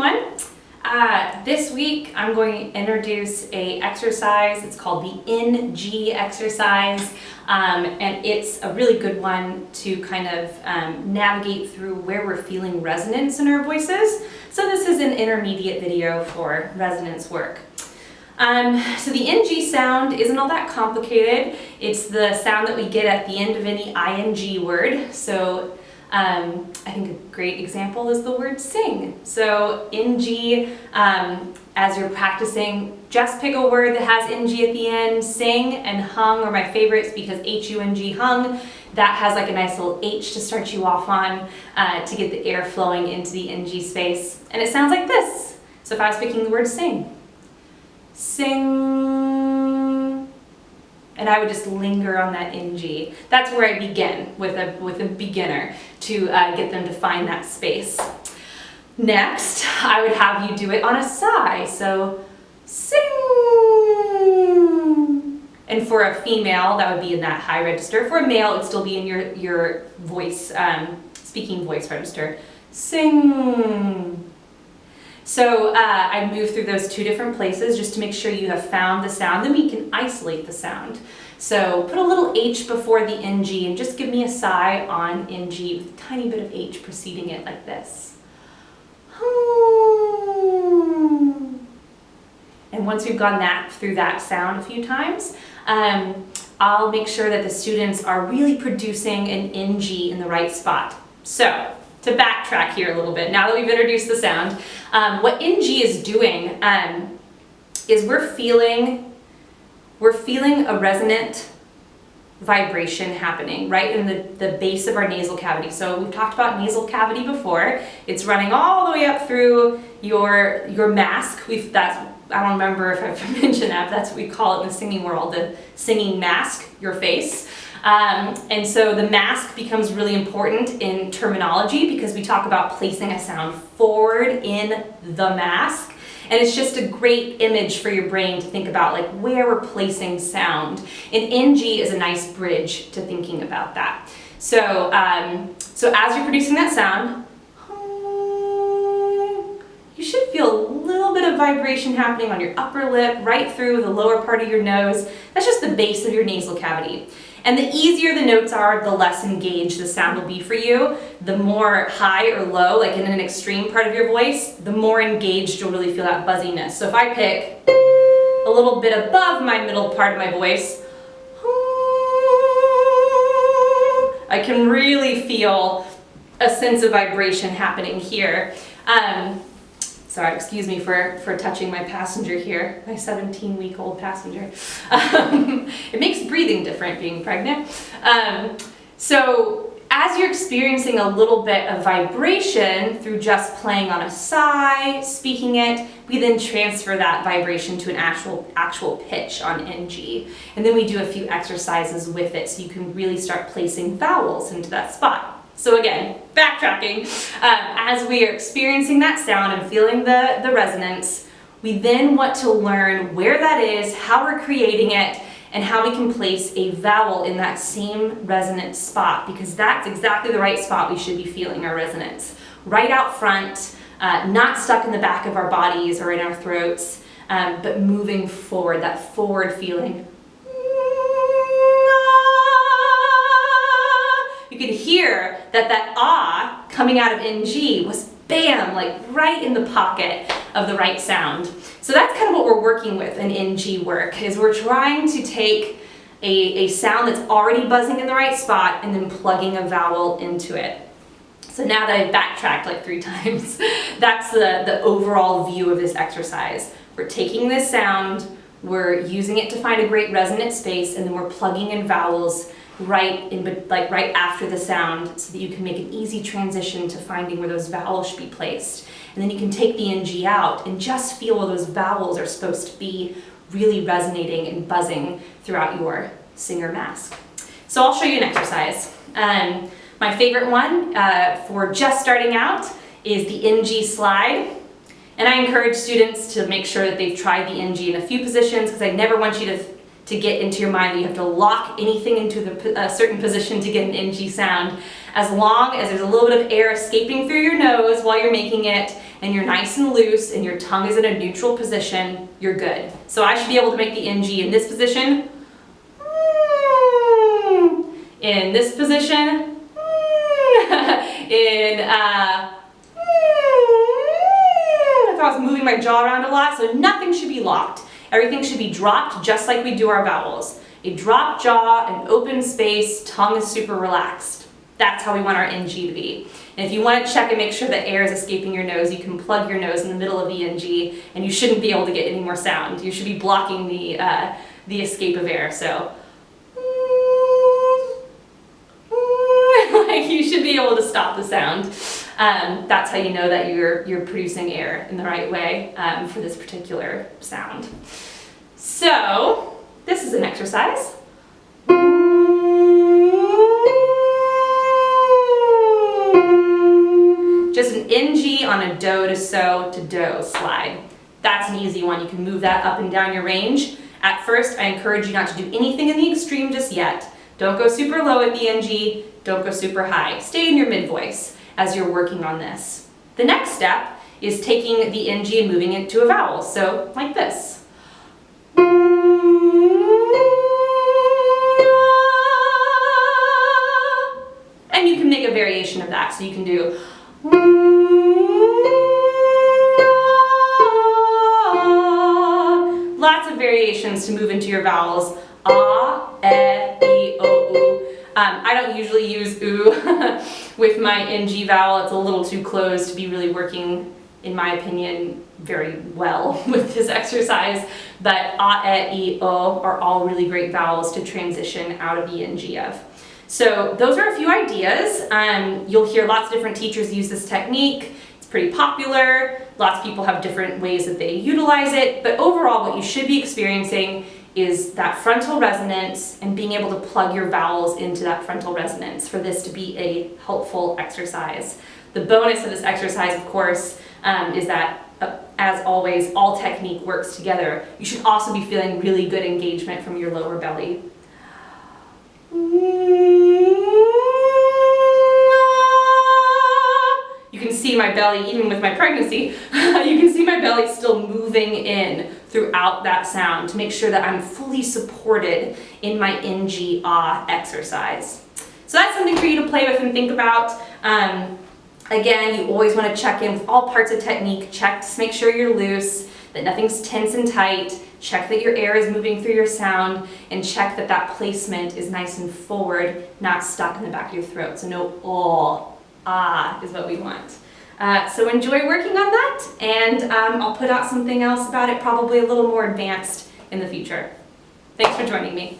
everyone. This week I'm going to introduce a exercise. It's called the NG exercise, and it's a really good one to kind of navigate through where we're feeling resonance in our voices. So this is an intermediate video for resonance work. So the NG sound isn't all that complicated. It's the sound that we get at the end of any ing word. So I think a great example is the word sing. So NG, as you're practicing, just pick a word that has NG at the end. Sing and hung are my favorites because H-U-N-G, hung, that has like a nice little H to start you off on to get the air flowing into the NG space. And it sounds like this. So if I was picking the word sing, sing, and I would just linger on that NG. That's where I begin with a beginner to get them to find that space. Next, I would have you do it on a sigh. So sing. And for a female, that would be in that high register. For a male, it would still be in your voice, speaking voice register. Sing. So I move through those two different places just to make sure you have found the sound. Then we can isolate the sound. So put a little H before the NG and just give me a sigh on NG with a tiny bit of H preceding it like this. And once we've gone through that sound a few times, I'll make sure that the students are really producing an NG in the right spot. So to backtrack here a little bit, now that we've introduced the sound, what NG is doing is we're feeling a resonant vibration happening right in the base of our nasal cavity. So we've talked about nasal cavity before. It's running all the way up through your mask. I don't remember if I've mentioned that, but that's what we call it in the singing world, the singing mask, your face. And so the mask becomes really important in terminology because we talk about placing a sound forward in the mask. And it's just a great image for your brain to think about like where we're placing sound. And NG is a nice bridge to thinking about that. So, so as you're producing that sound, you should feel a little bit of vibration happening on your upper lip, right through the lower part of your nose. That's just the base of your nasal cavity. And the easier the notes are, the less engaged the sound will be for you. The more high or low, like in an extreme part of your voice, the more engaged you'll really feel that buzziness. So if I pick a little bit above my middle part of my voice, I can really feel a sense of vibration happening here. Sorry, excuse me for touching my passenger here, my 17-week-old passenger. It makes breathing different being pregnant. So as you're experiencing a little bit of vibration through just playing on a sigh, speaking it, we then transfer that vibration to an actual pitch on NG. And then we do a few exercises with it so you can really start placing vowels into that spot. So again, backtracking, as we are experiencing that sound and feeling the resonance, we then want to learn where that is, how we're creating it, and how we can place a vowel in that same resonant spot, because that's exactly the right spot we should be feeling our resonance. Right out front, not stuck in the back of our bodies or in our throats, but moving forward, that forward feeling. You could hear that ah coming out of NG was bam, like right in the pocket of the right sound. So that's kind of what we're working with in NG work, is we're trying to take a sound that's already buzzing in the right spot and then plugging a vowel into it. So now that I've backtracked like 3 times, that's the overall view of this exercise. We're taking this sound, we're using it to find a great resonant space, and then we're plugging in vowels right after the sound so that you can make an easy transition to finding where those vowels should be placed. And then you can take the NG out and just feel where those vowels are supposed to be really resonating and buzzing throughout your singer mask. So I'll show you an exercise. My favorite one for just starting out is the NG slide. And I encourage students to make sure that they've tried the NG in a few positions because I never want you to to get into your mind that you have to lock anything into a certain position to get an NG sound. As long as there's a little bit of air escaping through your nose while you're making it, and you're nice and loose, and your tongue is in a neutral position, you're good. So I should be able to make the NG in this position, in this position, if I was moving my jaw around a lot, so nothing should be locked. Everything should be dropped just like we do our vowels. A dropped jaw, an open space, tongue is super relaxed. That's how we want our NG to be. And if you want to check and make sure that air is escaping your nose, you can plug your nose in the middle of the NG, and you shouldn't be able to get any more sound. You should be blocking the escape of air. So, like, you should be able to stop the sound. That's how you know that you're producing air in the right way for this particular sound. So, this is an exercise. Just an NG on a do to so to do slide. That's an easy one. You can move that up and down your range. At first, I encourage you not to do anything in the extreme just yet. Don't go super low at the NG, don't go super high. Stay in your mid voice as you're working on this. The next step is taking the NG and moving it to a vowel. So, like this. And you can make a variation of that. So you can do lots of variations to move into your vowels. Ah, e, I, o, u. I don't usually use oo with my NG vowel. It's a little too close to be really working, in my opinion, very well with this exercise. But ah, e, I, o are all really great vowels to transition out of the NG of. So those are a few ideas. You'll hear lots of different teachers use this technique. It's pretty popular. Lots of people have different ways that they utilize it. But overall, what you should be experiencing is that frontal resonance and being able to plug your vowels into that frontal resonance for this to be a helpful exercise. The bonus of this exercise, of course, is that as always, all technique works together. You should also be feeling really good engagement from your lower belly. You can see my belly, even with my pregnancy, you can see my belly still moving in throughout that sound to make sure that I'm fully supported in my NG ah exercise. So that's something for you to play with and think about. Again, you always want to check in with all parts of technique. Check to make sure you're loose, that nothing's tense and tight. Check that your air is moving through your sound, and check that that placement is nice and forward, not stuck in the back of your throat. So no oh, ah is what we want. So enjoy working on that, and I'll put out something else about it, probably a little more advanced in the future. Thanks for joining me.